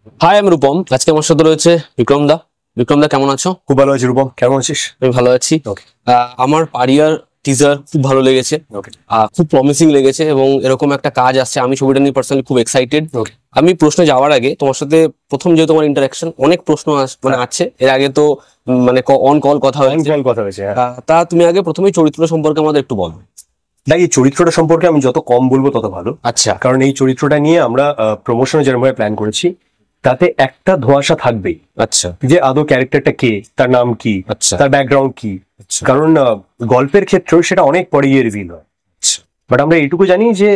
High, আমি রূপম। আজকে আমার সাথে রয়েছে বিক্রম দা। বিক্রম দা, কেমন আছো? খুব ভালো আছি রূপম, কেমন আছিস? আমি ভালো আছি। ওকে। আমার পারিয়ার টিজার খুব ভালো লেগেছে, ওকে। খুব প্রমিসিং লেগেছে এবং এরকম একটা কাজ আসছে, আমি ছবিটা নিয়ে পার্সোনালি খুব এক্সাইটেড। ওকে। আমি প্রশ্নে যাওয়ার আগে তোমার সাথে প্রথম যেহেতু তোমার ইন্টারাকশন, অনেক প্রশ্ন মানে আছে, এর আগে তো মানে অন কল কথা হয়েছে। তা তুমি আগে প্রথমেই চরিত্র সম্পর্কে আমাদের একটু বলো। দেখ, এই চরিত্রটা সম্পর্কে আমি যত কম বলবো তত ভালো। আচ্ছা। কারণ এই চরিত্রটা নিয়ে আমরা প্রমোশনে যেরকম প্ল্যান করেছি তাতে একটা ধোঁয়াশা থাকবেই। আচ্ছা। যে আদৌ ক্যারেক্টারটা কে, তার নাম কি, আচ্ছা। তার ব্যাকগ্রাউন্ড কি। আচ্ছা। কারণ গল্পের ক্ষেত্রেও সেটা অনেক পরে গিয়ে রিভিল হয়। আচ্ছা। বাট আমরা এইটুকু জানি যে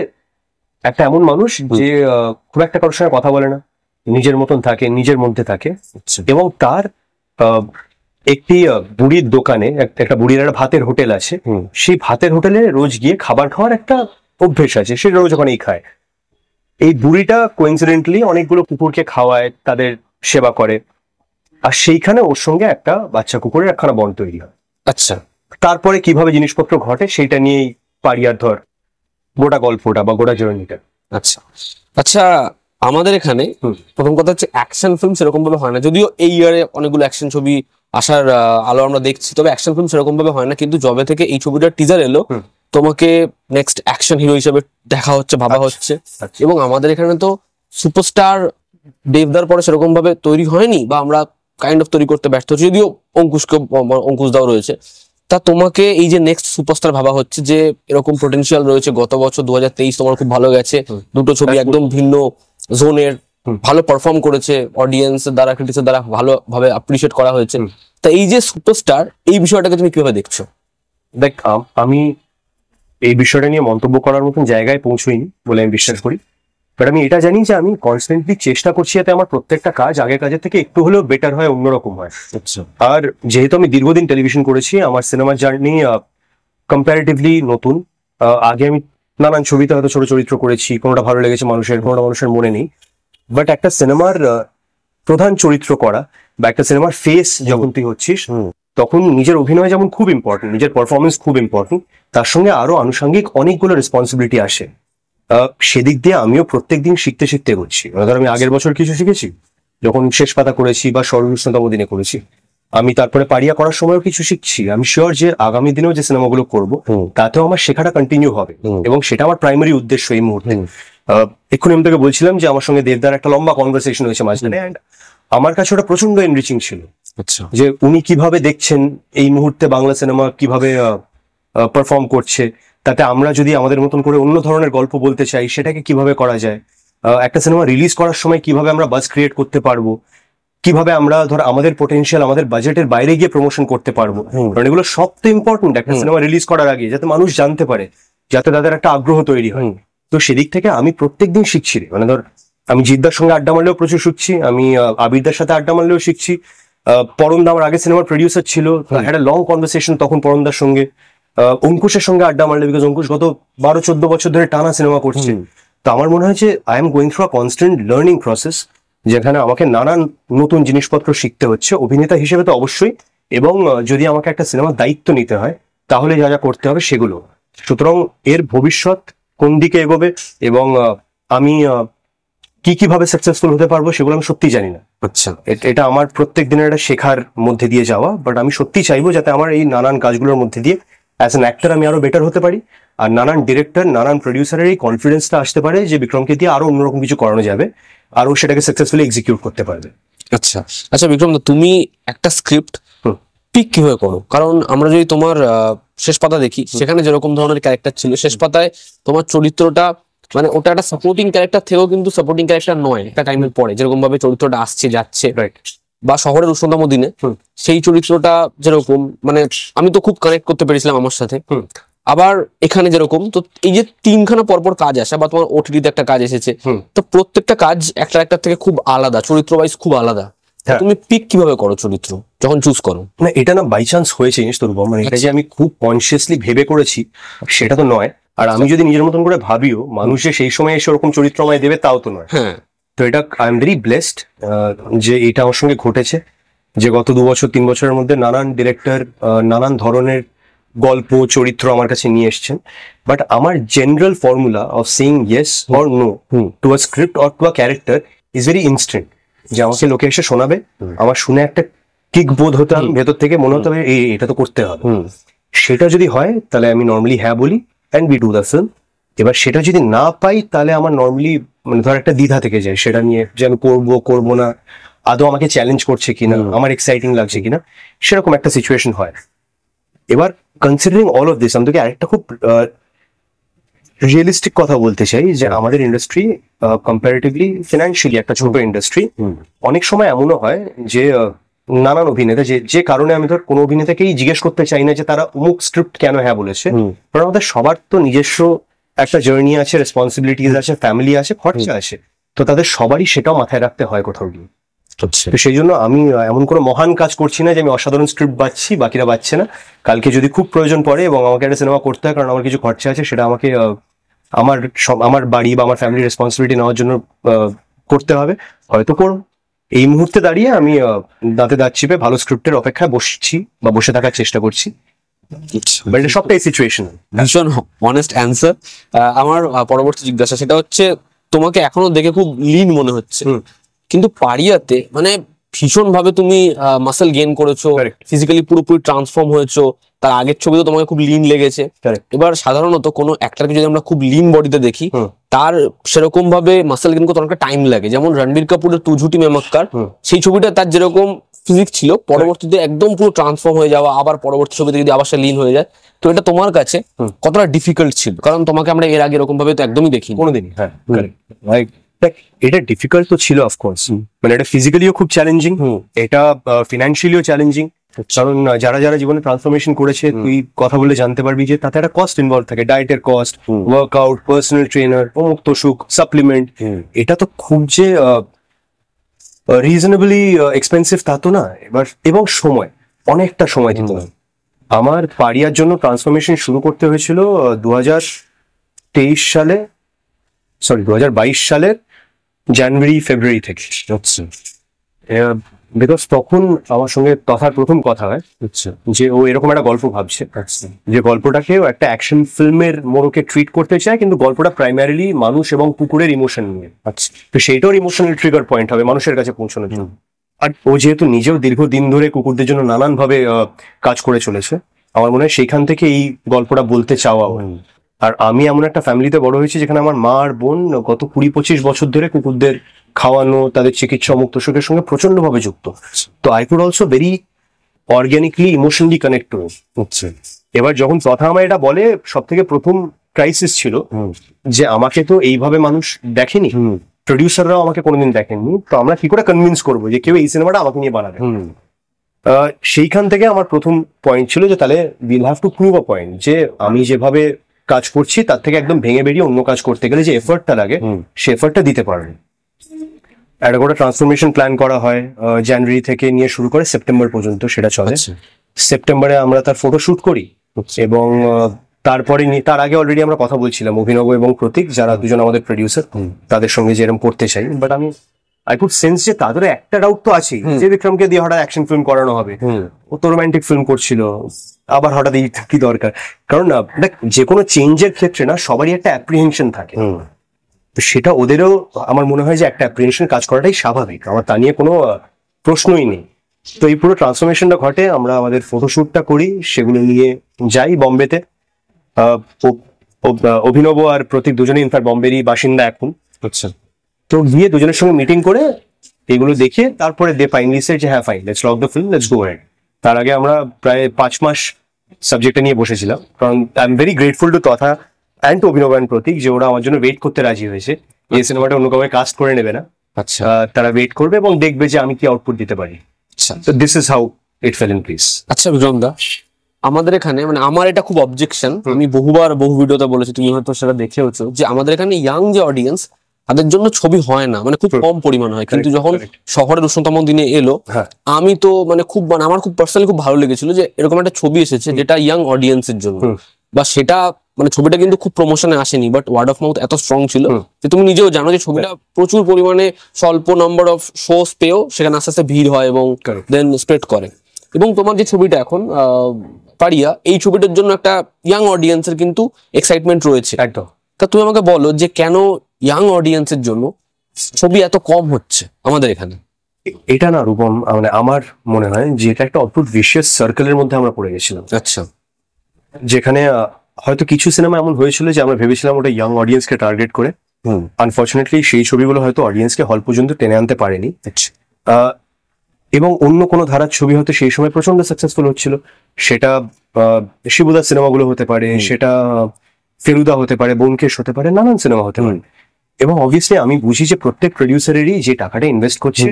একটা এমন মানুষ যে খুব একটা কারোর সঙ্গে কথা বলে না, নিজের মতন থাকে, নিজের মধ্যে থাকে। আচ্ছা। এবং তার একটি বুড়ির দোকানে, একটা বুড়ির একটা ভাতের হোটেল আছে, সেই ভাতের হোটেলে রোজ গিয়ে খাবার খাওয়ার একটা অভ্যেস আছে, সে রোজ ওখানেই খায়। এই বুড়িটা কোইন্সিডেন্টালি অনেকগুলো কুকুরকে খাওয়ায়, তাদের সেবা করে, আর সেইখানে ওর সঙ্গে একটা বাচ্চা কুকুরের একখানা বন তৈরি হয়। আচ্ছা। তারপরে কিভাবে জিনিসপত্র ঘটে সেইটা নিয়েই পারিয়ার ধর গোটা গল্পটা বা গোটা জার্নিটা। আচ্ছা আচ্ছা, আমাদের এখানে প্রথম কথা হচ্ছে অ্যাকশন ফিল্ম সেরকম ভাবে হয় না, যদিও এই ইয়ারে অনেকগুলো অ্যাকশন ছবি আসার আলো আমরা দেখছি, তবে অ্যাকশন ফিল্ম সেরকম ভাবে হয় না। কিন্তু জবে থেকে এই ছবিটার টিজার এলো, তোমাকে নেক্সট অ্যাকশন হিরো হিসেবে দেখা হচ্ছে, ভাবা হচ্ছে। এবং আমাদের এখানে তো সুপারস্টার দেবদার পরে সেরকম ভাবে তৈরি হয়নি, বা আমরা কাইন্ড অফ তৈরি করতে ব্যর্থ হচ্ছি, যদিও অঙ্কুশ দাও রয়েছে। তা তোমাকে এই যে নেক্সট সুপারস্টার ভাবা হচ্ছে, যে এরকম পোটেনশিয়াল রয়েছে, গত বছর 2023 তোমার খুব ভালো গেছে, দুটো ছবি একদম ভিন্ন জোনের, ভালো পারফর্ম করেছে, অডিয়েন্স দ্বারা, ক্রিটিক্স দ্বারা ভালোভাবে অ্যাপ্রিশিয়েট করা হয়েছে। তা এই যে সুপারস্টার, এই বিষয়টাকে তুমি কিভাবে দেখছো? দেখ, আমি এই বিষয়টা নিয়ে মন্তব্য করার মতন জায়গায় পৌঁছইনি বলে আমি বিশ্বাস করি। বাট আমি এটা জানি যে আমি কনস্ট্যান্টলি চেষ্টা করছি যাতে আমার প্রত্যেকটা কাজ আগের কাজের থেকে একটু হলেও বেটার হয়, অন্যরকম হয়। আর যেহেতু আমি দীর্ঘদিন টেলিভিশন করেছি, আমার সিনেমার জার্নি কম্পারেটিভলি নতুন। আগে আমি নানান ছবিতে হয়তো ছোট চরিত্র করেছি, কোনোটা ভালো লেগেছে মানুষের, কোনোটা মানুষের মনে নেই। বাট একটা সিনেমার প্রধান চরিত্র করা বা একটা সিনেমার ফেস যখন তুই হচ্ছিস, তখন নিজের অভিনয় যেমন খুব ইম্পর্টেন্ট, নিজের পারফরমেন্স খুব ইম্পর্টেন্ট, তার সঙ্গে আরো আনুষঙ্গিক অনেকগুলো রেসপন্সিবিলিটি আসে। সেদিক দিয়ে আমিও প্রত্যেকদিন শিখতে শিখতে করছি। ধর, আমি আগের বছর কিছু শিখেছি যখন শেষ পাতা করেছি বা সর্বোচ্চতম দিনে করেছি, আমি তারপরে পারিয়া করার সময়ও কিছু শিখছি। আমি শিওর যে আগামী দিনেও যে সিনেমাগুলো করবো তাতেও আমার শেখাটা কন্টিনিউ হবে, এবং সেটা আমার প্রাইমারি উদ্দেশ্য এই মুহূর্তে। এক্ষুনি আমি তোকে বলছিলাম যে আমার সঙ্গে দেবদার একটা লম্বা কনভারসেশন হয়েছে মাঝখানে, অ্যান্ড আমার কাছে ওটা প্রচন্ড এনরিচিং ছিল। আচ্ছা। যে উনি কিভাবে দেখছেন এই মুহূর্তে বাংলা সিনেমা কিভাবে পারফর্ম করছে, তাতে আমরা যদি আমাদের মতন করে অন্য ধরনের গল্প বলতে চাই সেটাকে কিভাবে করা যায়, একটা সিনেমা রিলিজ করার সময় কিভাবে আমরা বাজ ক্রিয়েট করতে পারবো, কিভাবে আমরা ধর আমাদের পোটেনশিয়াল আমাদের বাজেটের বাইরে গিয়ে প্রমোশন করতে পারবো। কারণ এগুলো সব তো ইম্পর্টেন্ট একটা সিনেমা রিলিজ করার আগে, যাতে মানুষ জানতে পারে, যাতে তাদের একটা আগ্রহ তৈরি হয়। তো সেদিক থেকে আমি প্রত্যেকদিন শিখছি রে। মানে ধর, আমি জিদ্দার সঙ্গে আড্ডা মারলেও প্রচুর শিখছি, আমি আবিরদার সাথে আড্ডা মারলেও শিখছি। পরমদা আমার আগে সিনেমার প্রডিউসার ছিল, একটা লং কনভারসেশন তখন পরমদার সঙ্গে। অঙ্কুশের সঙ্গে আড্ডা মারলে, বিকজ অঙ্কুশ গত 12-14 বছর ধরে টানা সিনেমা করছে। তো আমার মনে হয় যে I am going through a constant learning process, যেখানে আমাকে নানান নতুন জিনিসপত্র শিখতে হচ্ছে, অভিনেতা হিসেবে তো অবশ্যই, এবং যদি আমাকে একটা সিনেমার দায়িত্ব নিতে হয় তাহলে যা যা করতে হবে সেগুলো। সুতরাং এর ভবিষ্যৎ কোন দিকে এগোবে এবং আমি কিভাবে সাকসেসফুল হতে পারবো সেগুলো আমি সত্যি জানি না। আচ্ছা। এটা আমার প্রত্যেক দিনের একটা শেখার মধ্যে দিয়ে যাওয়া। বাট আমি সত্যি চাইবো যাতে আমার এই নানান কাজগুলোর মধ্যে দিয়ে অ্যাজ অ্যান অ্যাক্টর আমি আরো বেটার হতে পারি, আর নানান ডিরেক্টর, নানান প্রডিউসারের এই কনফিডেন্সটা আসতে পারে যে বিক্রমকে দিয়ে আরো অন্যরকম কিছু করানো যাবে, আর ও সেটাকে সাকসেসফুলি এক্সিকিউট করতে পারবে। আচ্ছা আচ্ছা বিক্রম, তুমি একটা স্ক্রিপ্ট পিক কিভাবে করো? কারণ আমরা যদি তোমার শেষ পাতা দেখি, সেখানে যেরকম ধরনের ক্যারেক্টার ছিল, শেষ পাতায় তোমার চরিত্রটা মানে ওটা একটা সাপোর্টিং ক্যারেক্টার থেকেও কিন্তু সাপোর্টিং ক্যারেক্টার নয় একটা টাইমের পরে, যেরকম ভাবে চরিত্রটা আসছে যাচ্ছে, বা শহরের উষ্ণতম দিনে সেই চরিত্রটা যেরকম, মানে আমি তো খুব কানেক্ট করতে পেরেছিলাম আমার সাথে। আবার এখানে যেরকম, তো এই যে 3খানা পরপর কাজ আসে, বা তোমার ওটিটিতে একটা কাজ এসেছে, তো প্রত্যেকটা কাজ একটা থেকে খুব আলাদা, চরিত্র ওয়াইজ খুব আলাদা। তুমি পিক কিভাবে করো চরিত্র যখন চুজ করো? না, এটা না বাই চান্স হয়েছে জিনিস তোর, মানে এটা যে আমি খুব কনসিয়াসলি ভেবে করেছি সেটা তো নয়। আর আমি যদি নিজের মতন করে ভাবিও, মানুষ যে সেই সময় এসে ওরকম চরিত্র আমায় দেবে তাও তো নয়। তো এটা আই এম ভেরি ব্লেসড যে এটা আমার সঙ্গে ঘটেছে, যে গত 2-3 বছরের মধ্যে নানান ডিরেক্টর নানান ধরনের গল্প চরিত্র আমার কাছে নিয়ে এসছেন। বাট আমার general formula of saying yes or no to a script or to a character is very instant. যে আমাকে লোকে এসে শোনাবে, আমার শুনে একটা কিক বোধ হতে হবে ভেতর থেকে, মনে হতে হবে এটা তো করতে হবে। সেটা যদি হয় তাহলে আমি নর্মালি হ্যাঁ বলি and we do the film. এবার সেটা যদি না পাই তাহলে আমার নর্মালি মানে ধর একটা দ্বিধা থেকে যায় সেটা নিয়ে, যে আমি করবো না, আদৌ আমাকে চ্যালেঞ্জ করছে কিনা, আমার এক্সাইটিং লাগছে কিনা, সেরকম একটা সিচুয়েশন হয়। এবার কনসিডারিং অল অফ দিস, আমি তোকে আরেকটা খুব রিয়েলিস্টিক কথা বলতে চাই, যে আমাদের ইন্ডাস্ট্রি কম্পারেটিভলি ফিনান্সিয়ালি একটা ছোট ইন্ডাস্ট্রি। অনেক সময় এমনও হয় যে নানান অভিনেতা, যে কারণে আমি ধর কোনো অভিনেতাকেই জিজ্ঞেস করতে চাই না যে তারা অমুক স্ক্রিপ্ট কেন হ্যাঁ বলেছে, কারণ আমাদের সবার তো নিজস্ব একটা জার্নি আছে, রেসপন্সিবিলিটিস আছে, ফ্যামিলি আছে, খরচা আছে, তো তাদের সবারই সেটাও মাথায় রাখতে হয় কোথাও গিয়ে। তো সেই জন্য আমি এমন কোনো মহান কাজ করছি না যে আমি অসাধারণ স্ক্রিপ্ট বাচ্ছি, বাকিরা বাচ্ছে না। কালকে যদি খুব প্রয়োজন পড়ে এবং আমাকে একটা সিনেমা করতে হয় কারণ আমার কিছু খরচা আছে, সেটা আমাকে আমার বাড়ি বা আমার ফ্যামিলি রেসপন্সিবিলিটি নেওয়ার জন্য করতে হবে, হয়তো করব। এই মুহূর্তে দাঁড়িয়ে আমি দাঁতে দাঁত চিপে ভালো স্ক্রিপ্টের অপেক্ষায় বসছি বা বসে থাকার চেষ্টা করছি। বাট এটা সবটাই সিচুয়েশন। ভীষণ অনেস্ট অ্যান্সার। আমার পরবর্তী জিজ্ঞাসা সেটা হচ্ছে, তোমাকে এখনো দেখে খুব লিন মনে হচ্ছে, কিন্তু পারিয়াতে মানে ভীষণ ভাবে তুমি মাসেল গেইন করেছো, ফিজিক্যালি পুরোপুরি ট্রান্সফর্ম হয়েছো। তার আগের ছবিতে তোমাকে খুব লিন লেগেছে। এবার সাধারণত কোনো অ্যাক্টরকে যদি আমরা খুব লিন বডিতে দেখি, তার সেরকম ভাবে মাসেল গেইন করতে অনেকটা টাইম লাগে। যেমন রণবীর কাপুরের তু ঝুটি মে মক্কার, সেই ছবিটা তার যেরকম ফিজিক ছিল, পরবর্তীতে একদম পুরো ট্রান্সফর্ম হয়ে যাওয়া, আবার পরবর্তী ছবিতে যদি আবার সে লিন হয়ে যায়, তো এটা তোমার কাছে কতটা ডিফিকাল্ট ছিল? কারণ তোমাকে আমরা এর আগে এরকম ভাবে তো একদমই দেখিনি কোনোদিনই। হ্যাঁ, এটা ডিফিকাল্ট তো ছিল অফকোর্স, মানে এটা ফিজিক্যালিও খুব চ্যালেঞ্জিং, এটা ফিনান্সিয়ালিও চ্যালেঞ্জিং। কারণ যারা যারা জীবনে ট্রান্সফরমেশন করেছে, তুই কথা বলে জানতে পারবি যে তাতে একটা কস্ট ইনভলভ থাকে, ডায়েটের কস্ট, ওয়ার্কআউট, পার্সোনাল ট্রেনার, অমুক তসুক, সাপ্লিমেন্ট। এটা তো খুব যে রিজনেবলি এক্সপেন্সিভ তা তো না। এবার এবং সময়, অনেকটা সময় দিতে হয়। আমার পারিয়ার জন্য ট্রান্সফরমেশন শুরু করতে হয়েছিল 2023 সালে, সরি 2022 সালের জানুয়ারি ফেব্রুয়ারি থেকে। বিকজ তখন আমার সঙ্গে তথার প্রথম কথা হয় যে ও এরকম একটা গল্প ভাবছে, যে গল্পটাকেও একটা অ্যাকশন ফিল্মের মোড়কে ট্রিট করতে চায়, কিন্তু গল্পটা প্রাইমারিলি মানুষ এবং কুকুরের ইমোশন নিয়ে। তো সেইটার ইমোশনাল ট্রিগার পয়েন্ট হবে মানুষের কাছে পৌঁছানোর জন্য। আর ও যেহেতু নিজেও দীর্ঘদিন ধরে কুকুরদের জন্য নানান ভাবে কাজ করে চলেছে, আমার মনে হয় সেইখান থেকে এই গল্পটা বলতে চাওয়া। আর আমি এমন একটা ফ্যামিলিতে বড় হয়েছি যেখানে আমার মা আর বোন গত 20-25 বছর ধরে কুকুরদের খাওয়ানো, তাদের চিকিৎসা, মুক্ত সুখের সঙ্গে প্রচন্ড ভাবে যুক্ত। তো I could also very organically emotionally connect হচ্ছে। এবার যখন কথা আমার এটা বলে, সব থেকে প্রথম ক্রাইসিস ছিল যে আমাকে তো এইভাবে মানুষ দেখেনি, প্রডিউসাররাও আমাকে কোনোদিন দেখেননি, তো আমরা কি করে কনভিন্স করবো যে কেউ এই সিনেমাটা আমাকে নিয়ে বানাবে। সেইখান থেকে আমার প্রথম পয়েন্ট ছিল যে তাহলে will have to prove a point, যে আমি যেভাবে কাজ করছি তার থেকে একদম ভেঙে বেরিয়ে অন্য কাজ করতে গেলে যে এফর্টটা লাগে, সে এফর্টটা দিতে পারবে। একটা গোটা ট্রান্সফরমেশন প্ল্যান করা হয়, জানুয়ারি থেকে নিয়ে শুরু করে সেপ্টেম্বর পর্যন্ত সেটা চলে। সেপ্টেম্বরে আমরা তার ফটো শুট করি, এবং তারপরে তার আগে অলরেডি আমরা কথা বলছিলাম অভিনব এবং প্রতীক, যারা দুজন আমাদের প্রডিউসার, তাদের সঙ্গে যেরকম করতে চাই। বাট আমি আই কুড সেন্স যে তাদের একটা ডাউট তো আছেই, যে বিক্রমকে দিয়ে হঠাৎ অ্যাকশন ফিল্ম করানো হবে, ও তো রোমান্টিক ফিল্ম করছিল, আবার হঠাৎ এই কি দরকার। কারণ দেখ, যে কোনো চেঞ্জের ক্ষেত্রে না সবারই একটা অ্যাপ্রিহেনশন থাকে, তো সেটা ওদেরও আমার মনে হয় যে একটা অ্যাপ্রিহেনশন কাজ করাটাই স্বাভাবিক, আমার তা নিয়ে কোনো প্রশ্নই নেই। তো এই পুরো ট্রান্সফরমেশনটা ঘটে, আমরা আমাদের ফটোশুটটা করি, সেগুলো নিয়ে যাই বম্বেতে। অভিনব আর প্রতীক দুজনেই ইনফ্যাক্ট বম্বেরই বাসিন্দা এখন। আচ্ছা, তো গিয়ে দুজনের সঙ্গে মিটিং করে এগুলো দেখে তারপরে দে ফাইনালি সেড যে হ্যাঁ fine, let's lock the film, let's go head. তার আগে আমরা প্রায় 5 মাস সাবজেক্টটা নিয়ে বসেছিলাম, কারণ I am very grateful to তথা অ্যান্ড অভিনব অ্যান্ড প্রতীক যে ওরা আমার জন্য ওয়েট করতে রাজি হয়েছে। এই সিনেমাটা অন্য কাউকে কাস্ট করে নেবে না, আচ্ছা, তারা ওয়েট করবে এবং দেখবে যে আমি কি আউটপুট দিতে পারি। তো this is how it fail in place. আচ্ছা বিক্রম দা, আমাদের এখানে মানে আমার এটা খুব অবজেকশন, আমি বহু ভিডিওতে বলেছি, তুমি হয়তো সেটা দেখেওছো, যে আমাদের এখানে ইয়াং যে অডিয়েন্স তাদের জন্য ছবি হয় না, মানে খুব কম পরিমাণ হয়। কিন্তু যখন শহরের উষ্ণতম দিনে এলো, আমি তো মানে খুব মানে আমার খুব পার্সোনালি খুব ভালো লেগেছিল যে এরকম একটা ছবি এসেছে যেটা ইয়াং অডিয়েন্সের জন্য। বা সেটা মানে ছবিটা কিন্তু খুব প্রমোশনে আসেনি, বাট ওয়ার্ড অফ মাউথ এত স্ট্রং ছিল যে তুমি নিজেও জানো যে ছবিটা প্রচুর পরিমাণে স্বল্প নাম্বার অফ শোস পেয়েও সেখানে আস্তে আস্তে ভিড় হয় এবং দেন স্প্রেড করে। এবং তোমার যে ছবিটা এখন পারিয়া, এই ছবিটার জন্য একটা ইয়াং অডিয়েন্সের কিন্তু এক্সাইটমেন্ট রয়েছে একদম। তা তুমি আমাকে বলো যে কেন ইয়াং অডিয়েন্সের জন্য ছবি এত কম হচ্ছে আমাদের এখানে? এটা না রূপম, মানে আমার মনে হয় যে এটা একটা অদ্ভুত ভিশিয়াস সার্কেলের মধ্যে আমরা পড়ে গেছিলাম। আচ্ছা। যেখানে হয়তো কিছু সিনেমা এমন হয়েছিল যে আমরা ভেবেছিলাম ওটা ইয়াং অডিয়েন্সকে টার্গেট করে, আনফর্চুনেটলি সেই ছবিগুলো হয়তো অডিয়েন্সকে হল পর্যন্ত টেনে আনতে পারেনি। আচ্ছা। এবং অন্য কোনো ধারার ছবি হয়তো সেই সময় প্রচন্ড সাকসেসফুল হচ্ছিল, সেটা শিবুদার সিনেমাগুলো হতে পারে, সেটা ফেলুদা হতে পারে, ব্যোমকেশ হতে পারে, নানান সিনেমা হতে পারে। এবং অবভিয়াসলি আমি বুঝি যে প্রত্যেক প্রডিউসারেরই যে টাকাটা ইনভেস্ট করছে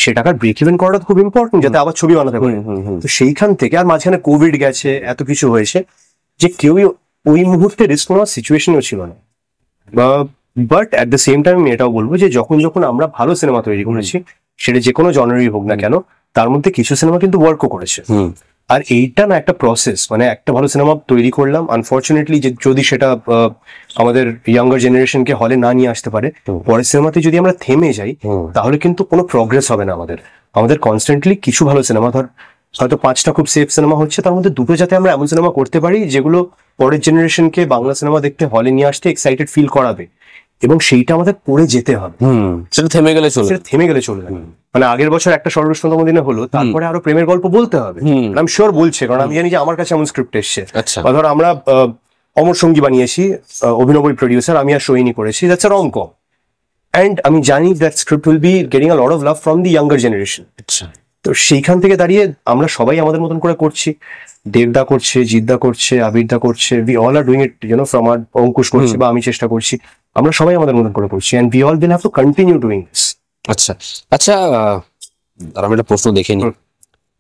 সে টাকার ব্রেক ইভেন করাটা খুব ইম্পর্টেন্ট, যাতে আবার ছবি বানাতে পারে। তো সেইখান থেকে, আর মাঝখানে কোভিড গেছে, এত কিছু হয়েছে যে কেউই ওই মুহূর্তে রিস্ক নেওয়ার সিচুয়েশনও ছিল না। But at the same time আমি এটাও বলবো যে যখন যখন আমরা ভালো সিনেমা তৈরি করেছি, সেটা যে কোনো জনারই হোক না কেন, তার মধ্যে কিছু সিনেমা কিন্তু ওয়ার্কও করেছে। আর এইটা না একটা প্রসেস, মানে একটা ভালো সিনেমা তৈরি করলাম, আনফর্চুনেটলি যদি সেটা আমাদের ইয়াঙ্গার জেনারেশনকে হলে না নিয়ে আসতে পারে, পরের সিনেমাতে যদি আমরা থেমে যাই তাহলে কিন্তু কোনো প্রগ্রেস হবে না। আমাদের কনস্ট্যান্টলি কিছু ভালো সিনেমা, ধর হয়তো 5টা খুব সেফ সিনেমা হচ্ছে, তার মধ্যে 2টো যাতে আমরা এমন সিনেমা করতে পারি যেগুলো পরের জেনারেশনকে বাংলা সিনেমা দেখতে হলে নিয়ে আসতে এক্সাইটেড ফিল করাবে, এবং সেইটা আমাদের পড়ে যেতে হবে। সেটা থেমে গেলে চলবে। মানে আগের বছর একটা সর্বশ্রতম দিনে হলো, তারপরে আরো প্রেমের গল্প বলতে হবে। আমি শিওর বলছে, কারণ আমি জানি যে আমার কাছে এমন স্ক্রিপ্ট এসছে। বা ধর আমরা অমর সঙ্গী বানিয়েছি, অভিনবই প্রডিউসার, আমি আর সোহিনী করেছি, দ্যাটস আ রম-কম, এন্ড আমি জানি that script will be getting a lot of love from the younger generation. তো সেইখান থেকে দাঁড়িয়ে আমরা সবাই আমাদের মতন করে করছি, দেবদা করছে, জিদ্দা করছে, আবিরদা করছে, we all are doing it, from আর অঙ্কুশ করছে, বা আমি চেষ্টা করছি, আমরা সবাই আমাদের মতন করে করছি, and we all will have to continue doing this. আচ্ছা আচ্ছা, আমি একটা প্রশ্ন দেখে নি।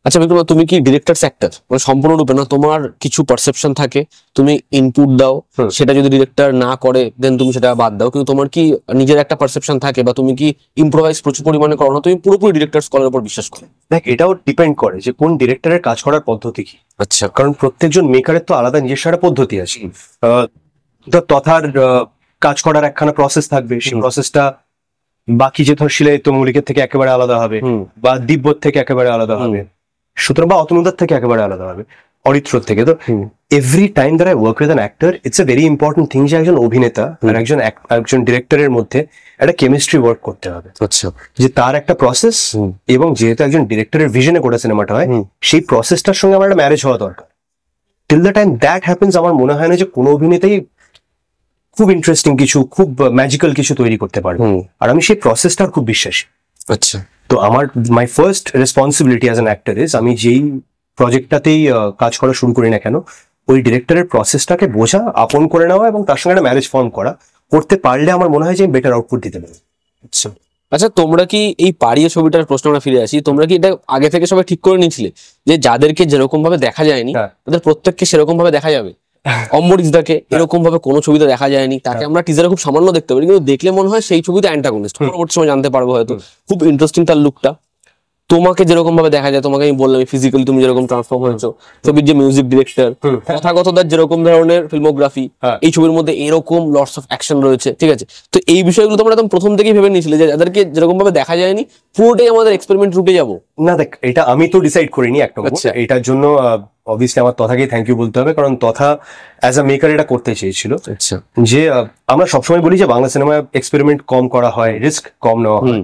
আচ্ছা বিক্রম, তুমি কি ডিরেক্টরস অ্যাক্টর? মানে সম্পূর্ণরূপে না, তোমার কিছু পারসেপশন থাকে, তুমি ইনপুট দাও, সেটা যদি ডিরেক্টর না করে দেন তুমি সেটা বাদ দাও, কিন্তু তোমার কি নিজের একটা পারসেপশন থাকে, বা তুমি কি ইম্প্রোভাইজ প্রচুর পরিমাণে করো না, তুমি পুরোপুরি ডিরেক্টরস কলের উপর বিশ্বাস করো? দেখ, এটাও ডিপেন্ড করে যে কোন ডিরেক্টরের কাজ করার পদ্ধতি কি। আচ্ছা। কারণ প্রত্যেকজন মেকারের তো আলাদা নিজস্ব একটা পদ্ধতি আছে। তথার কাজ করার একখানা প্রসেস থাকবে, সেই প্রসেসটা বাকি যে ধর শিলাইত মৌলিকের থেকে একেবারে আলাদা হবে, বা দিব্যর থেকে একেবারে আলাদা হবে, সুতরাং বা অতনুদার থেকে একেবারে আলাদা হবে, অরিত্রর থেকে। তো every time that I work with an actor, it's a very important thing যে একজন অভিনেতা আর একজন ডিরেক্টরের মধ্যে একটা কেমিস্ট্রি ওয়ার্ক করতে হবে। আচ্ছা। যে তার একটা প্রসেস, এবং যেহেতু একজন ডিরেক্টরের ভিশনে গোটা সিনেমাটা হয়, সেই প্রসেসটার সঙ্গে আমার একটা ম্যারেজ হওয়া দরকার। Till the time that happens, আমার মনে হয় না যে কোনো অভিনেতাই খুব ইন্টারেস্টিং কিছু, খুব ম্যাজিক্যাল কিছু তৈরি করতে পারবে। আর আমি সেই প্রসেসটার খুব বিশ্বাসী। আচ্ছা। তো আমার my first responsibility as an actor is, আমি যেই প্রজেক্টটাতেই কাজ করা শুরু করি না কেন, ওই ডিরেক্টরের প্রসেসটাকে বোঝা, আপন করে নেওয়া, এবং তার সঙ্গে একটা ম্যারেজ ফর্ম করতে পারলে আমার মনে হয় যে বেটার আউটপুট দিতে পারবে। আচ্ছা আচ্ছা, তোমরা কি এই পাড়িয়ে ছবিটার প্রশ্নটা ফিরে আসি, তোমরা কি এটা আগে থেকে সবাই ঠিক করে নিয়েছিলে যে যাদেরকে যেরকম ভাবে দেখা যায়নি তাদের প্রত্যেককে সেরকম ভাবে দেখা যাবে? অম্বরীশদাকে এরকম ভাবে কোনো ছবিতে দেখা যায়নি, তাকে আমরা টিজারে খুব সামান্য দেখতে পারি, কিন্তু দেখলে মনে হয় সেই ছবিতে অ্যান্টাগনিস্ট। পরবর্তী সময় জানতে পারবো হয়তো। খুব ইন্টারেস্টিং তার লুকটা। তোমাকে যেরকম ভাবে দেখা যায়, তোমাকে আমি বললাম ফিজিক্যালি তুমি যেরকম ট্রান্সফর্ম হয়েছো, ছবির যে মিউজিক ডিরেক্টর, কথাগতদার যেরকম ধরনের ফিল্মোগ্রাফি, এই ছবির মধ্যে এরকম লটস অফ অ্যাকশন রয়েছে, ঠিক আছে? তো এই বিষয়গুলো তোমরা একদম প্রথম থেকেই ভেবে নিয়েছিলে যে যাদেরকে যেরকম ভাবে দেখা যায়নি পুরোটাই আমাদের এক্সপেরিমেন্ট রুটে যাবো? না দেখ, এটা আমি তো ডিসাইড করিনি একটা। এটার জন্য অবভিয়াসলি আমার তথাকে থ্যাংক ইউ বলতে হবে, কারণ তথা অ্যাজ আ মেকার এটা করতে চেয়েছিল। আচ্ছা। যে আমরা সবসময় বলি যে বাংলা সিনেমায় এক্সপেরিমেন্ট কম করা হয়, রিস্ক কম নেওয়া হয়।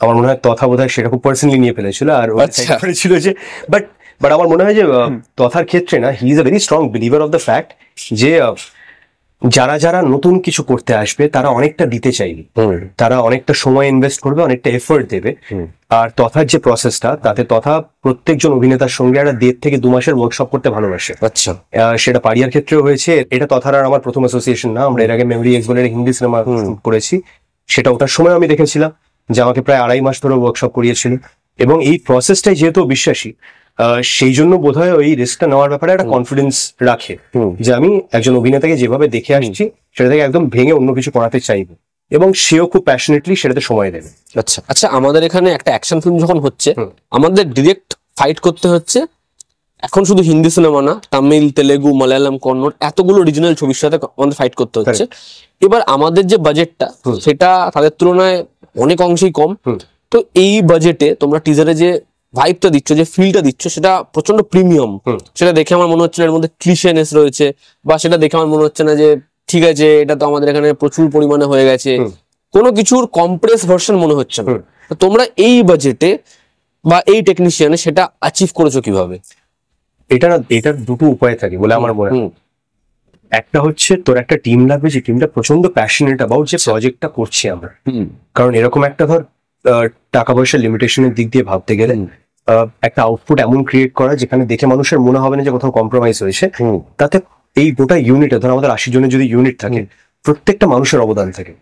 আমার মনে হয় তথা বোধহয় সেটা খুব পার্সোনালি নিয়ে ফেলেছিল, আর করেছিল যে বাট আমার মনে হয় যে তথার ক্ষেত্রে না, he is a very strong believer of the fact যে যারা নতুন কিছু করতে আসবে তারা অনেকটা দিতে চাইবে, তারা অনেকটা সময় ইনভেস্ট করবে, অনেকটা এফোর্ট দেবে। আর তথার যে প্রসেসটা, তাতে তথা প্রত্যেকজন অভিনেতার সঙ্গে একটা 1.5 থেকে 2 মাসের ওয়ার্কশপ করতে ভালোবাসে। আচ্ছা। সেটা পাড়িয়ার ক্ষেত্রেও হয়েছে। এটা তথার আর আমার প্রথম অ্যাসোসিয়েশন না, আমরা এর আগে মেমরি এক্স বলে হিন্দি সিনেমা করেছি, সেটা ওটার সময় আমি দেখেছিলাম যে আমাকে প্রায় 2.5 মাস ধরে ওয়ার্কশপ করিয়েছিল। এবং এই প্রসেসটাই যেহেতু বিশ্বাসী, সেই জন্য বোধহয় ওই রিস্কটা নেওয়ার ব্যাপারে একটা কনফিডেন্স রাখে যে আমি একজন অভিনেতাকে যেভাবে দেখে আসছি সেটা থেকে একদম ভেঙে অন্য কিছু করাতে চাইবো, এবং সেও খুব প্যাশনেটলি সেটাতে সময় দেবে। আচ্ছা আচ্ছা, আমাদের এখানে একটা অ্যাকশন ফিল্ম যখন হচ্ছে, আমাদের ডিরেক্ট ফাইট করতে হচ্ছে এখন শুধু হিন্দি সিনেমা না, তামিল, তেলেগু, মালায়ালাম, কন্নড়, এতগুলো রিজনাল ছবির সাথে আমাদের ফাইট করতে হচ্ছে। এবার আমাদের যে বাজেটটা সেটা তাদের তুলনায় অনেক অংশেই কম। তো এই বাজেটে তোমরা টিজারে যে ভাইবটা দিচ্ছ, যে ফিলটা দিচ্ছ, সেটা প্রচন্ড প্রিমিয়াম। সেটা দেখে আমার মনে হচ্ছে না এর মধ্যে ক্লিশেনেস রয়েছে, বা সেটা দেখে আমার মনে হচ্ছে না যে ঠিক আছে এটা তো আমাদের এখানে প্রচুর পরিমাণে হয়ে গেছে, কোনো কিছুর কম্প্রেস ভার্সন মনে হচ্ছে না। তো তোমরা এই বাজেটে বা এই টেকনিশিয়ানে সেটা অ্যাচিভ করেছো কিভাবে? এটার দুটো উপায় থাকে বলে আমার মনে হয়। একটা হচ্ছে তোর একটা টিম লাগবে, যে টিমটা প্রচন্ড প্যাশনেট অ্যাবাউট যে প্রজেক্টটা করছি আমরা। কারণ এরকম একটা ধর টাকা পয়সার লিমিটেশনের দিক দিয়ে ভাবতে গেলে একটা আউটপুট এমন ক্রিয়েট করা যেখানে দেখে মানুষের মনে হবে না যে কোথাও কম্প্রোমাইজ হয়েছে, তাতে এই গোটা ইউনিটে ধর আমাদের 80 জনের যদি ইউনিট থাকে, প্রত্যেকটা মানুষের অবদান থাকে,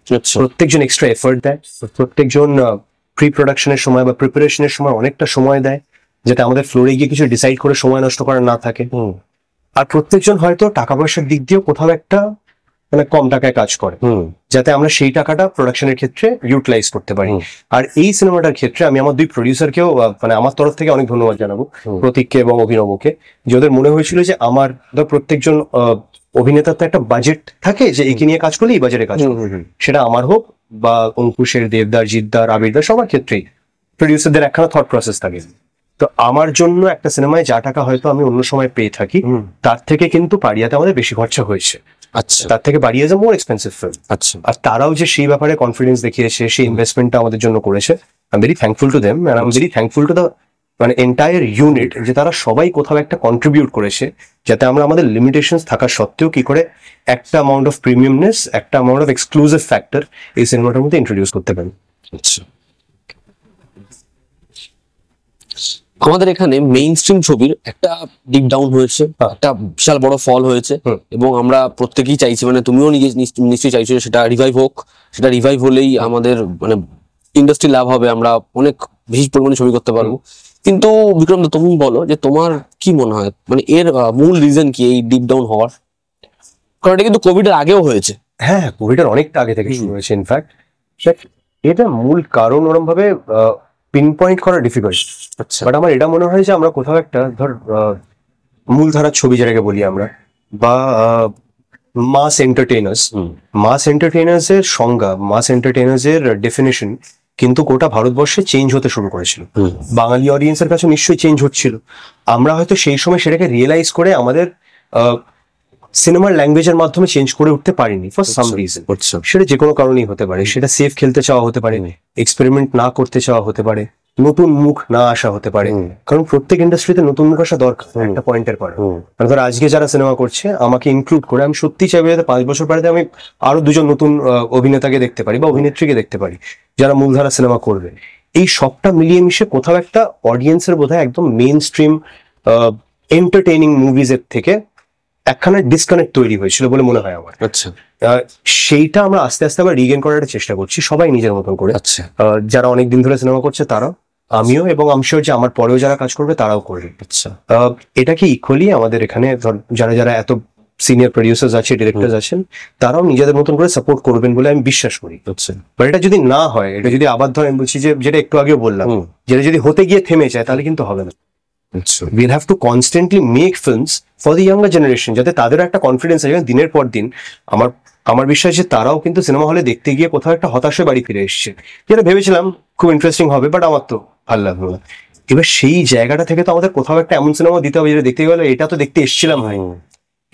প্রত্যেকজন এক্সট্রা এফোর্ট দেয়, প্রত্যেকজন প্রি প্রোডাকশনের সময় বা প্রিপারেশনের সময় অনেকটা সময় দেয়, যাতে আমাদের ফ্লোরে গিয়ে কিছু ডিসাইড করে সময় নষ্ট করা না থাকে। আর প্রত্যেকজন হয়তো টাকা পয়সার দিক দিয়েও কোথাও একটা মানে কম টাকায় কাজ করে, যাতে আমরা সেই টাকাটা প্রোডাকশনের ক্ষেত্রে ইউটিলাইজ করতে পারি। আর এই সিনেমাটার ক্ষেত্রে আমি আমার দুই প্রডিউসারকেও মানে আমার তরফ থেকে অনেক ধন্যবাদ জানাবো, প্রতীককে এবং অভিনবকে, যে ওদের মনে হয়েছিল যে আমার ধর প্রত্যেকজন অভিনেতার তো একটা বাজেট থাকে যে একে নিয়ে কাজ করলে এই বাজেটে কাজ করবে, সেটা আমার হোক বা অঙ্কুশের, দেবদার, জিদ্দার, আবিরদার, সবার ক্ষেত্রেই প্রডিউসারদের একখানা থট প্রসেস থাকে। তো আমার জন্য একটা সিনেমায় যা টাকা হয়তো আমি অন্য সময় পেয়ে থাকি, তার থেকে কিন্তু পারিয়াতে আমাদের বেশি খরচা হয়েছে। আচ্ছা, তার থেকে পারিয়া is a more expensive film. আচ্ছা, আর তারাও যে সেই ব্যাপারে কনফিডেন্স দেখিয়েছে, সেই ইনভেস্টমেন্টটা আমাদের জন্য করেছে, I am very thankful to them, and I am very thankful to the মানে এন্টায়ার ইউনিট, যে তারা সবাই কোথাও একটা কন্ট্রিবিউট করেছে, যাতে আমরা আমাদের লিমিটেশনস থাকা সত্ত্বেও কি করে একটা অ্যামাউন্ট অফ প্রিমিয়ামনেস, একটা অ্যামাউন্ট অফ এক্সক্লুসিভ ফ্যাক্টর এই সিনেমাটার মধ্যে ইন্ট্রোডিউস করতে পারি। আচ্ছা। আমাদের এখানে মেইন স্ট্রিম ছবির একটা ডিপ ডাউন হয়েছে, একটা বিশাল বড় ফল হয়েছে, এবং আমরা প্রত্যেকেই চাইছি, মানে তুমিও নিশ্চয়ই চাইছো যে সেটা রিভাইভ হোক। সেটা রিভাইভ হলেই আমাদের মানে ইন্ডাস্ট্রি লাভ হবে, আমরা অনেক বেশি পরিমাণে ছবি করতে পারবো। কিন্তু বিক্রম দা, তুমি বলো যে তোমার কি মনে হয়, মানে এর মূল রিজন কি এই ডিপ ডাউন হওয়ার? কারণ এটা কিন্তু কোভিড এর আগেও হয়েছে। হ্যাঁ, কোভিডের অনেকটা আগে থেকে শুরু হয়েছে ইনফ্যাক্ট। এটা মূল কারণ ওরম ভাবে পিন পয়েন্ট করা ডিফিকাল্ট। আচ্ছা, বাট আমার এটা মনে হয় যে আমরা কোথাও একটা ধর মূলধারার ছবি যেটাকে বলি আমরা, বা মাস এন্টারটেইনার্স এর সংজ্ঞা, মাস এন্টারটেইনার্স এর ডেফিনেশন কিন্তু গোটা ভারতবর্ষে চেঞ্জ হতে শুরু করেছিল। বাঙালি অডিয়েন্সের কাছে নিশ্চয়ই চেঞ্জ হচ্ছিল। আমরা হয়তো সেই সময় সেটাকে রিয়েলাইজ করে আমাদের সিনেমার ল্যাঙ্গুয়েজের মাধ্যমে চেঞ্জ করে উঠতে পারিনি ফর সাম রিজন। সেটা যে কোনো কারণেই হতে পারে, সেটা সেফ খেলতে চাওয়া হতে পারে, এক্সপেরিমেন্ট না করতে চাওয়া হতে পারে, নতুন মুখ না আসা হতে পারে। কারণ প্রত্যেক ইন্ডাস্ট্রিতে নতুন মুখ আসা দরকার একটা পয়েন্টের পরে। মানে ধর আজকে যারা সিনেমা করছে আমাকে ইনক্লুড করে, আমি সত্যি চাইবো যাতে 5 বছর পরে আমি আরো দুজন নতুন অভিনেতাকে দেখতে পারি বা অভিনেত্রীকে দেখতে পারি যারা মূলধারা সিনেমা করবে। এই সবটা মিলিয়ে মিশে কোথাও একটা অডিয়েন্সের বোধহয় একদম মেইন স্ট্রিম এন্টারটেইনিং মুভিজ এর থেকে একখানা ডিসকানেক্ট তৈরি হয়েছিল বলে মনে হয় আমার। আচ্ছা, সেইটা আমরা আস্তে আস্তে আবার রিগেন করার চেষ্টা করছি, সবাই নিজের মতন করে। আচ্ছা, যারা অনেকদিন ধরে সিনেমা করছে তারাও, আমিও, এবং আমি শিওর যে আমার পরেও যারা কাজ করবে তারাও করবে। আচ্ছা, এটাকে ইকুয়ালি আমাদের এখানে যারা যারা এত সিনিয়র প্রডিউসার্স আছে, ডিরেক্টরস আছেন, তারাও নিজেদের মতন করে সাপোর্ট করবেন বলে আমি বিশ্বাস করি। আচ্ছা, বাট এটা যদি না হয়, এটা যদি আবার ধর আমি বলছি যে যেটা একটু আগেও বললাম, যেটা যদি হতে গিয়ে থেমে যায় তাহলে কিন্তু হবে না। We'll have to constantly make films for the younger generation, যাতে তাদেরও একটা কনফিডেন্স আছে দিনের পর দিন। আমার বিশ্বাস যে তারাও কিন্তু সিনেমা হলে দেখতে গিয়ে কোথাও একটা হতাশে বাড়ি ফিরে এসছে, যেটা ভেবেছিলাম খুব ইন্টারেস্টিং হবে বাট আমার তো ভালো লাগলো না। এবার সেই জায়গাটা থেকে তো আমাদের কোথাও একটা এমন সিনেমা দিতে হবে যেটা দেখতে গেলে এটা তো দেখতে এসেছিলাম ভাই,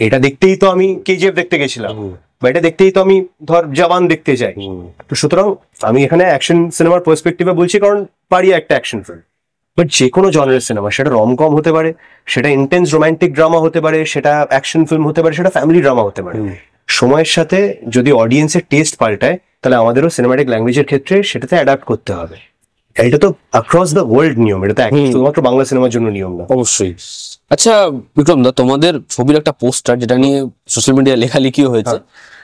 এটা দেখতেই তো আমি কেজিএফ দেখতে গেছিলাম, বা এটা দেখতেই তো আমি ধর জওয়ান দেখতে যাই। তো সুতরাং আমি এখানে অ্যাকশন সিনেমার পার্সপেক্টিভে বলছি, কারণ পারিয়া একটা অ্যাকশন ফিল্ম। বাট যে কোনো জনারের সিনেমা, সেটা রমকম হতে পারে, সেটা ইন্টেন্স রোমান্টিক ড্রামা হতে পারে, সেটা অ্যাকশন ফিল্ম হতে পারে, সেটা ফ্যামিলি ড্রামা হতে পারে, সময়ের সাথে যদি অডিয়েন্সের টেস্ট পাল্টায় তাহলে আমাদেরও সিনেমাটিক ল্যাঙ্গুয়েজের ক্ষেত্রে সেটাতে অ্যাডাপ্ট করতে হবে। এটা তো অ্যাক্রস দ্য ওয়ার্ল্ড নিয়ম, এটা তো শুধুমাত্র বাংলা সিনেমার জন্য নিয়ম না। অবশ্যই। আচ্ছা বিক্রম দা, তোমাদের ছবির একটা পোস্টার, যেটা নিয়ে সোশ্যাল মিডিয়ায় লেখালেখিও হয়েছে,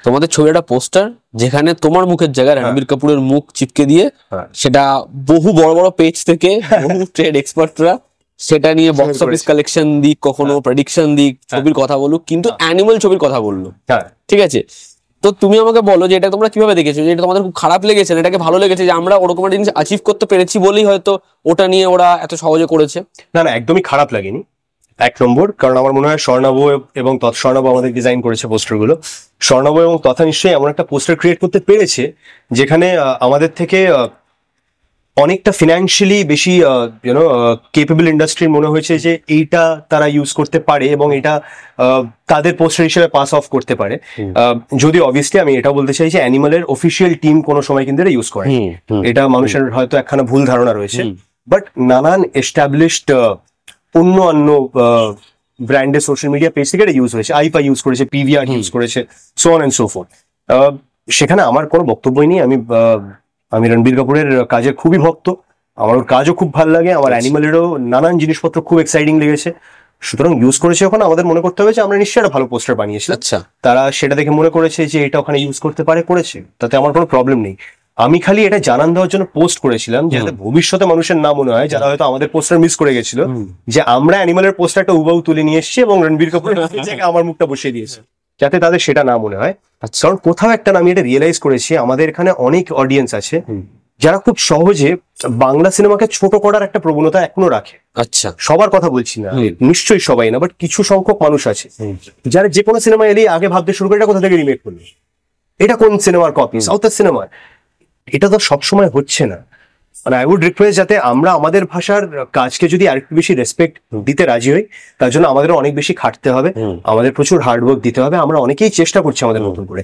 তোমাদের ছবির একটা পোস্টার যেখানে তোমার মুখের জায়গায় রণবীর কাপুরের মুখ চিপকে দিয়ে, সেটা বহু বড় বড় পেজ থেকে বহু ট্রেড এক্সপার্টরা সেটা নিয়ে বক্স অফিস কালেকশন দিক, কখনো প্রেডিকশন দিক, ছবির কথা বলুক, কিন্তু অ্যানিমাল ছবির কথা বললো। ঠিক আছে, তো তুমি আমাকে বলো যে এটা তোমরা কিভাবে দেখেছো, যে এটা তোমাদের খুব খারাপ লেগেছে, এটাকে ভালো লেগেছে যে আমরা ওরকম একটা জিনিস অ্যাচিভ করতে পেরেছি বলেই হয়তো ওটা নিয়ে ওরা এত সহজে করেছে? না না, একদমই খারাপ লাগেনি। এক নম্বর, কারণ আমার মনে হয় স্বর্ণাভ এবং স্বর্ণাভ আমাদের ডিজাইন করেছে পোস্টার গুলো। স্বর্ণাভ এবং তথা নিশ্চয়ই এমন একটা পোস্টার ক্রিয়েট করতে পেরেছে যেখানে আমাদের থেকে অনেকটা ফিনান্সিয়ালি বেশি কেপেবল ইন্ডাস্ট্রির মনে হয়েছে যে এইটা তারা ইউজ করতে পারে এবং এটা তাদের পোস্টার হিসেবে পাস অফ করতে পারে। যদি অবভিয়াসলি আমি এটা বলতে চাই যে অ্যানিমালের অফিসিয়াল টিম কোনো সময় কিন্তু এটা ইউজ করে, এটা মানুষের হয়তো একখানা ভুল ধারণা রয়েছে। বাট নানান এস্টাবলিশড অন্য ব্র্যান্ডের সোশ্যাল মিডিয়া পেজ থেকে এটা ইউজ হয়েছে, আইপা ইউজ করেছে, পিভিআর ইউজ করেছে, so on and so forth. সেখানে আমার কোনো বক্তব্যই নেই। আমি রণবীর কাপুরের কাজের খুবই ভক্ত, আমার ওর কাজও খুব ভালো লাগে, আমার অ্যানিমালেরও নানান জিনিসপত্র খুব এক্সাইটিং লেগেছে। সুতরাং ইউজ করেছে ওখানে, আমাদের মনে করতে হবে যে আমরা নিশ্চয়ই একটা ভালো পোস্টার বানিয়েছি। আচ্ছা, তারা সেটা দেখে মনে করেছে যে এটা ওখানে ইউজ করতে পারে, করেছে, তাতে আমার কোনো প্রবলেম নেই। আমি খালি এটা জানান দেওয়ার জন্য পোস্ট করেছিলাম যাতে ভবিষ্যতে মানুষের না মনে হয়, যারা হয়তো আমাদের পোস্টার মিস করে গেছিল, যে আমরা অ্যানিমালের পোস্টারটা হুবাহু তুলে নিয়ে এসেছি এবং রণবীর কাপুরের জায়গায় আমার মুখটা বসিয়ে দিয়েছে, যাতে তাদের সেটা না মনে হয়। কারণ কোথাও একটা আমি এটা রিয়েলাইজ করেছি, আমাদের এখানে অনেক অডিয়েন্স আছে যারা খুব সহজে বাংলা সিনেমাকে ছোট করার একটা প্রবণতা এখনো রাখে। আচ্ছা, সবার কথা বলছি না, নিশ্চয়ই সবাই না, বাট কিছু সংখ্যক মানুষ আছে যারা যে কোনো সিনেমা এলেই আগে ভাবতে শুরু করে এটা কোথা থেকে রিমেক করলো, এটা কোন সিনেমার কপি, সাউথের সিনেমার। এটা তো সবসময় হচ্ছে না। মানে আই উড রিকোয়েস্ট যাতে আমরা আমাদের ভাষার কাজকে যদি আরেকটু বেশি রেসপেক্ট দিতে রাজি হই, তার জন্য আমাদের অনেক বেশি খাটতে হবে, আমাদের প্রচুর হার্ডওয়ার্ক দিতে হবে। আমরা অনেকেই চেষ্টা করছি আমাদের মতন করে,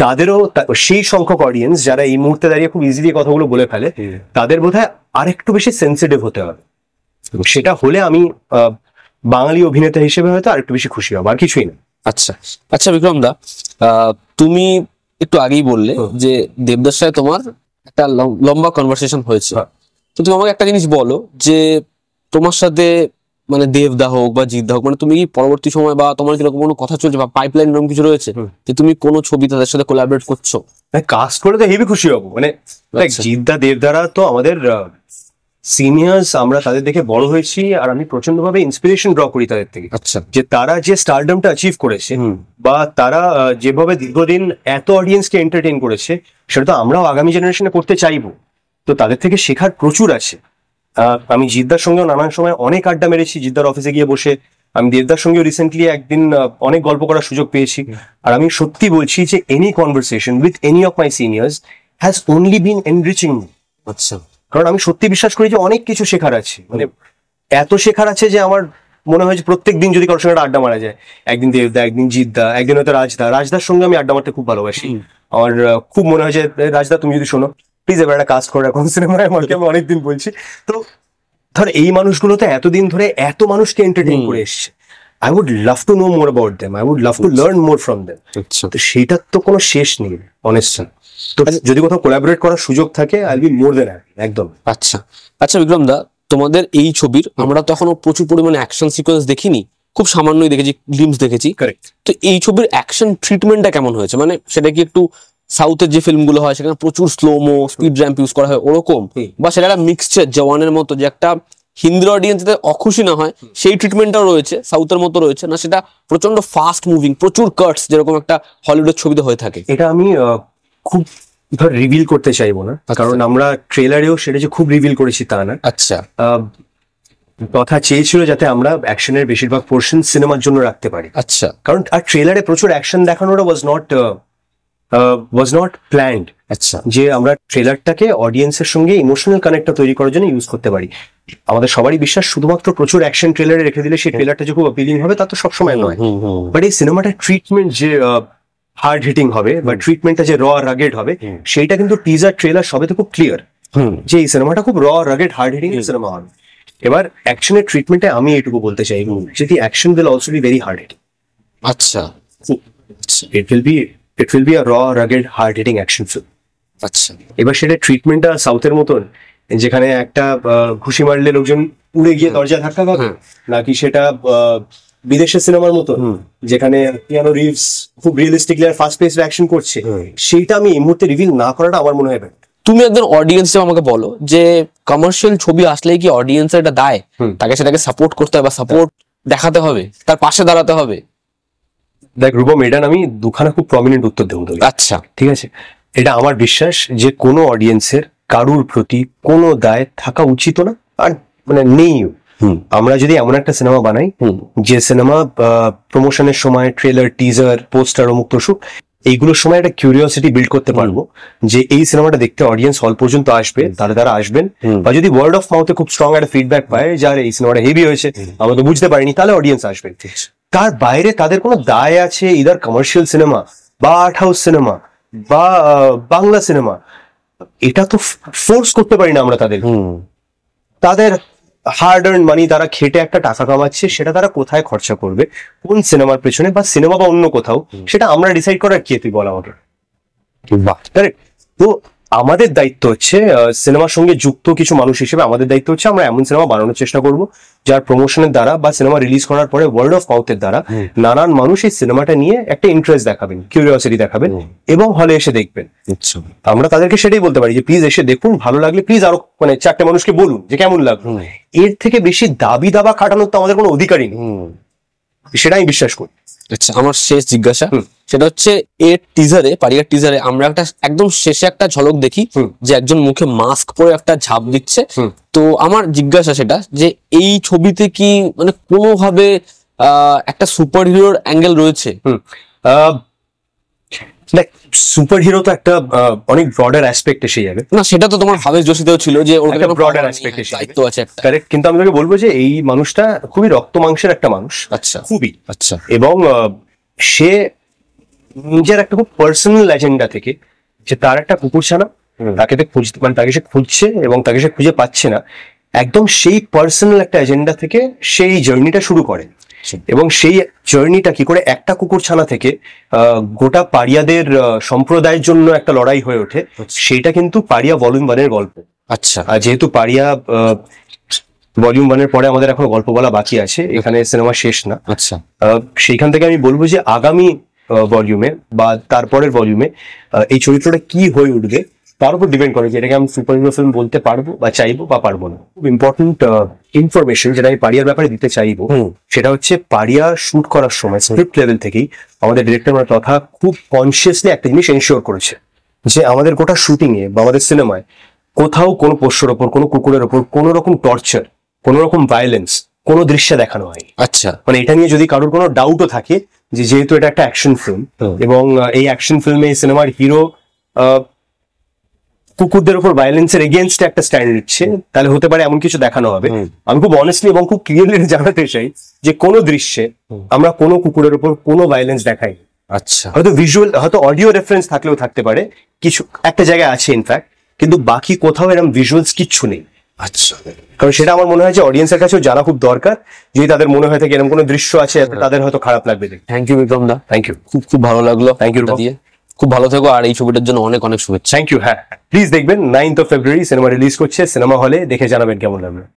তাদেরও সেই সংখ্যক অডিয়েন্স যারা এই মুহূর্তে দাঁড়িয়ে খুব ইজিলি কথাগুলো বলে ফেলে, তাদের বোধহয় আরেকটু বেশি সেন্সিটিভ হতে হবে। সেটা হলে আমি বাঙালি অভিনেতা হিসেবে হয়তো আরেকটু বেশি খুশি হব, আর কিছুই না। আচ্ছা আচ্ছা বিক্রম দা, তুমি একটু আগেই বললে যে দেবদাস সাথে তোমার একটা লম্বা কনভারসেশন হয়েছে। তো তুমি আমাকে একটা জিনিস বলো যে তোমার সাথে মানে দেবদা হোক বা জিদ্দা হোক, মানে তুমি কি পরবর্তী সময় বা তোমার কিরকম কোনো কথা চলছে বা পাইপলাইন এরকম কিছু রয়েছে যে তুমি কোনো ছবি তাদের সাথে কোলাবরেট করছো? কাস্ট করে তো হেভি খুশি হবো। মানে জিদ্দা দেবদারা তো আমাদের সিনিয়র্স, আমরা তাদের দেখে বড় হয়েছি, আর আমি প্রচন্ড ভাবে ইন্সপিরেশন ড্র করি তাদের থেকে। আচ্ছা, যে তারা যে স্টারডমটা অ্যাচিভ করেছে বা তারা যেভাবে দীর্ঘদিন এত অডিয়েন্সকে এন্টারটেইন করেছে, সেটা তো আমরাও আগামী জেনারেশনে করতে চাইবো। তো তাদের থেকে শেখার প্রচুর আছে। আমি জিদ্দার সঙ্গেও নানান সময় অনেক আড্ডা মেরেছি, জিদ্দার অফিসে গিয়ে বসে। আমি দেবদার সঙ্গেও রিসেন্টলি একদিন অনেক গল্প করার সুযোগ পেয়েছি। আর আমি সত্যি বলছি যে any conversation with any of my seniors has only been enriching. আচ্ছা, কারণ আমি সত্যি বিশ্বাস করি যে অনেক কিছু শেখার আছে, মানে এত শেখার আছে যে আমার মনে হয় যে প্রত্যেক দিন যদি কারোর সঙ্গে আড্ডা মারা যায়, একদিন দেবদা, একদিন জিদ্দা, একদিন হয়তো রাজদার সঙ্গে আমি আড্ডা মারতে খুব ভালোবাসি। আমার খুব মনে হয় যে রাজদা তুমি যদি শোনো প্লিজ এবার একটা কাজ করে এখন সিনেমায়, আমাকে আমি অনেকদিন বলছি। তো ধর এই মানুষগুলো তো এতদিন ধরে এত মানুষকে এন্টারটেইন করে এসছে। I would love to know more about them. I would love to learn more from them. তো সেটার তো কোনো শেষ নেই অনেস্টলি। তো যদি কোথাও কোলাবরেট করার সুযোগ থাকে, I will be more than happy. একদম। আচ্ছা আচ্ছা বিক্রম দা, তোমাদের এই ছবির আমরা তো এখনো প্রচুর পরিমাণে অ্যাকশন সিকোয়েন্স দেখিনি, খুব সামান্যই দেখেছি, গ্লিমস দেখেছি। কারেক্ট। তো এই ছবির অ্যাকশন ট্রিটমেন্টটা কেমন হয়েছে? মানে সেটা কি একটু সাউথের যে ফিল্মগুলো হয় সেখানে প্রচুর স্লোমো, স্পিড র্যাম্প ইউজ করা হয় ওরকম, বা সেটা একটা মিক্সচার জওয়ানের মতো, যে একটা হিন্দির অডিয়েন্স যাতে অখুশি না হয় সেই ট্রিটমেন্টটাও রয়েছে, সাউথের মতো রয়েছে না, সেটা প্রচন্ড ফাস্ট মুভিং, প্রচুর কাটস যেরকম একটা হলিউডের ছবিতে হয়ে থাকে? এটা আমি খুব ধর রিভিল করতে চাইবো না, কারণ আমরা ট্রেলারেও সেটা যে খুব রিভিল করেছি তা না। আচ্ছা, কথা চেয়েছিল যাতে আমরা অ্যাকশনের বেশিরভাগ পোর্শন সিনেমার জন্য রাখতে পারি। আচ্ছা, কারণ আর ট্রেলারে প্রচুর অ্যাকশন দেখানোটা ওয়াজ নট প্ল্যান্ড। আচ্ছা, যে আমরা ট্রেলারটাকে অডিয়েন্সের সঙ্গে ইমোশনাল কানেক্টটা তৈরি করার জন্য ইউজ করতে পারি। আমাদের সবারই বিশ্বাস শুধুমাত্র প্রচুর অ্যাকশন ট্রেলারে রেখে দিলে সেই ট্রেলারটা যে খুব অ্যাপিলিং হবে তা তো সবসময় নয়। বাট এই সিনেমাটার ট্রিটমেন্ট যে হার্ড হিটিং হবে বা ট্রিটমেন্টটা যে র রাগেড হবে, সেইটা কিন্তু টিজার ট্রেলার সবে তো খুব ক্লিয়ার যে এই সিনেমাটা খুব র রাগেড হার্ড হিটিং সিনেমা হবে। এবার অ্যাকশনের ট্রিটমেন্টে আমি এইটুকু বলতে চাই যে দি action will also be very hard hitting. আচ্ছা, ইট উইল বি আ র rugged hard hitting action film. আচ্ছা, এবার সেটা ট্রিটমেন্টটা সাউথের মতন যেখানে একটা ঘুষি মারলে লোকজন উড়ে গিয়ে দরজা ধাক্কা খাবে, নাকি সেটা বিদেশের সিনেমার মতো যেখানে কিয়ানো রিভস খুব রিয়েলিস্টিকলি আর ফাস্ট পেসড অ্যাকশন করছে, সেইটা আমি এই মুহূর্তে রিভিল না করাটা আমার মনে হয় বেটার। তুমি একজন অডিয়েন্স আমাকে বলো যে কমার্শিয়াল ছবি আসলেই কি অডিয়েন্সের এটা দায়, তাকে সেটাকে সাপোর্ট করতে হবে বা সাপোর্ট দেখাতে হবে, তার পাশে দাঁড়াতে হবে? দেখ রূপম, এটা আমি দুখানা খুব প্রমিনেন্ট উত্তর দেবো। আচ্ছা, ঠিক আছে, এটা আমার বিশ্বাস যে কোনো অডিয়েন্সের কারুর প্রতি কোনো দায় থাকা উচিত না, আর মানে নেই। আমরা যদি এমন একটা সিনেমা বানাই যে সিনেমা প্রমোশনের সময় ট্রেলার, টিজার, পোস্টার, অমুক তসুক এইগুলোর সময় একটা কিউরিওসিটি বিল্ড করতে পারবো যে এই সিনেমাটা দেখতে অডিয়েন্স হল পর্যন্ত আসবে, তারা আসবেন, বা যদি ওয়ার্ড অফ মাউথে খুব স্ট্রং একটা ফিডব্যাক পায় যার এই সিনেমাটা হেভি হয়েছে, আমরা তো বুঝতে পারিনি, তাহলে অডিয়েন্স আসবে। তার বাইরে তাদের কোনো দায় আছে ইদার কমার্শিয়াল সিনেমা বা আর্ট হাউস সিনেমা বা বাংলা সিনেমা, এটা তো ফোর্স করতে পারি না আমরা তাদের। তাদের হার্ড আর্ন মানি, তারা খেটে একটা টাকা কামাচ্ছে, সেটা তারা কোথায় খরচা করবে, কোন সিনেমার পেছনে বা সিনেমা বা অন্য কোথাও, সেটা আমরা ডিসাইড করার কে, তুই বল আমাকে। কারেক্ট। তো আমাদের দায়িত্ব হচ্ছে সিনেমার সঙ্গে যুক্ত কিছু মানুষ হিসেবে আমাদের দায়িত্ব হচ্ছে আমরা এমন সিনেমা বানানোর চেষ্টা করব যার প্রমোশনের দ্বারা বা সিনেমা রিলিজ করার পরে ওয়ার্ড অফ মাউথের দ্বারা নানান মানুষ এই সিনেমাটা নিয়ে একটা ইন্টারেস্ট দেখাবেন, কিউরিওসিটি দেখাবেন এবং হলে এসে দেখবেন। আমরা তাদেরকে সেটাই বলতে পারি যে প্লিজ এসে দেখুন, ভালো লাগলে প্লিজ আরো মানে 4টে মানুষকে বলুন যে কেমন লাগলো। এর থেকে বেশি দাবি দাবা খাটানোর তো আমাদের কোনো অধিকারই নেই, সেটা আমি বিশ্বাস করি। আচ্ছা, আমার শেষ জিজ্ঞাসা সেটা হচ্ছে, এর টিজারে, পারিয়ার টিজারে আমরা একটা একদম শেষে একটা ঝলক দেখি যে একজন মুখে মাস্ক পরে একটা ঝাঁপ দিচ্ছে। তো আমার জিজ্ঞাসা সেটা যে এই ছবিতে কি মানে কোনোভাবে একটা সুপার হিরোর অ্যাঙ্গেল রয়েছে? দেখ, সুপার হিরো তো একটা অনেক ব্রডার অ্যাসপেক্ট এসে যাবে না, সেটা তো তোমার ভাবেশ যোশীতেও ছিল যে ওর একটা ব্রডার অ্যাসপেক্ট এসে দায়িত্ব আছে একটা। কারেক্ট, কিন্তু আমি তোকে বলবো যে এই মানুষটা খুবই রক্ত মাংসের একটা মানুষ। আচ্ছা, খুবই। আচ্ছা। এবং সে নিজের একটা খুব পার্সোনাল এজেন্ডা থেকে, যে তার একটা কুকুরছানা, তাকে খুঁজতে মানে তাকে সে খুঁজছে এবং তাকে সে খুঁজে পাচ্ছে না, একদম সেই পার্সোনাল একটা এজেন্ডা থেকে সেই জার্নিটা শুরু করে। এবং সেই জার্নিটা কি করে একটা কুকুরছানা থেকে গোটা পাড়িয়াদের সম্প্রদায়ের জন্য একটা লড়াই হয়ে ওঠে, সেটা কিন্তু পাড়িয়া ভলিউম 1-এর গল্প। আচ্ছা। আর যেহেতু পাড়িয়া ভলিউম 1-এর পরে আমাদের এখন গল্প বলা বাকি আছে, এখানে সিনেমা শেষ না। আচ্ছা। সেইখান থেকে আমি বলবো যে আগামী ভলিউমে বা তারপরের ভলিউমে এই চরিত্রটা কি হয়ে উঠবে তার উপর ডিপেন্ড করে যে এটাকে আমি সুপার হিরো ফিল্ম বলতে পারবো বা চাইবো বা পারবো না। খুব ইম্পর্টেন্ট ইনফরমেশন যেটা আমি পাড়িয়ার ব্যাপারে দিতে চাইবো সেটা হচ্ছে, পাড়িয়া শুট করার সময় স্ক্রিপ্ট লেভেল থেকেই আমাদের ডিরেক্টর তথা খুব কনসিয়াসলি একটা জিনিস এনশিওর করেছে যে আমাদের গোটা শুটিং এ বা আমাদের সিনেমায় কোথাও কোনো পোষ্যর ওপর, কোনো কুকুরের ওপর কোনো রকম টর্চার, কোনো রকম ভায়োলেন্স কোনো দৃশ্যে দেখানো হয়। আচ্ছা। মানে এটা নিয়ে যদি কারোর কোনো ডাউটও থাকে যে যেহেতু এটা একটা অ্যাকশন ফিল্ম এবং এই অ্যাকশন ফিল্মে এই সিনেমার হিরো কুকুরদের উপর ভায়োলেন্সের এগেনস্ট একটা স্ট্যান্ড নিচ্ছে, তাহলে হতে পারে এমন কিছু দেখানো হবে। আমি খুব অনেস্টলি এবং খুব ক্লিয়ারলি জানাতে চাই যে কোনো দৃশ্যে আমরা কোনো কুকুরের উপর কোনো ভায়োলেন্স দেখাই। আচ্ছা। হয়তো ভিজুয়াল, হয়তো অডিও রেফারেন্স থাকলেও থাকতে পারে, কিছু একটা জায়গায় আছে ইনফ্যাক্ট, কিন্তু বাকি কোথাও এরকম ভিজুয়ালস কিচ্ছু নেই। আচ্ছা। কারণ সেটা আমার মনে হয় যে অডিয়েন্সের কাছেও জানা খুব দরকার, যদি তাদের মনে হয় থাকে এরকম কোনো দৃশ্য আছে তাদের হয়তো খারাপ লাগবে দেখে। থ্যাংক ইউ বিক্রম দা, থ্যাংক ইউ, খুব খুব ভালো লাগলো। থ্যাংক ইউ, দিয়ে খুব ভালো থেকো, আর এই ছবিটার জন্য অনেক অনেক শুভেচ্ছা। Thank you. হ্যাঁ, প্লিজ দেখবেন, 9th of February cinema release করছে, সিনেমা হলে দেখে জানাবেন কেমন লাগবে।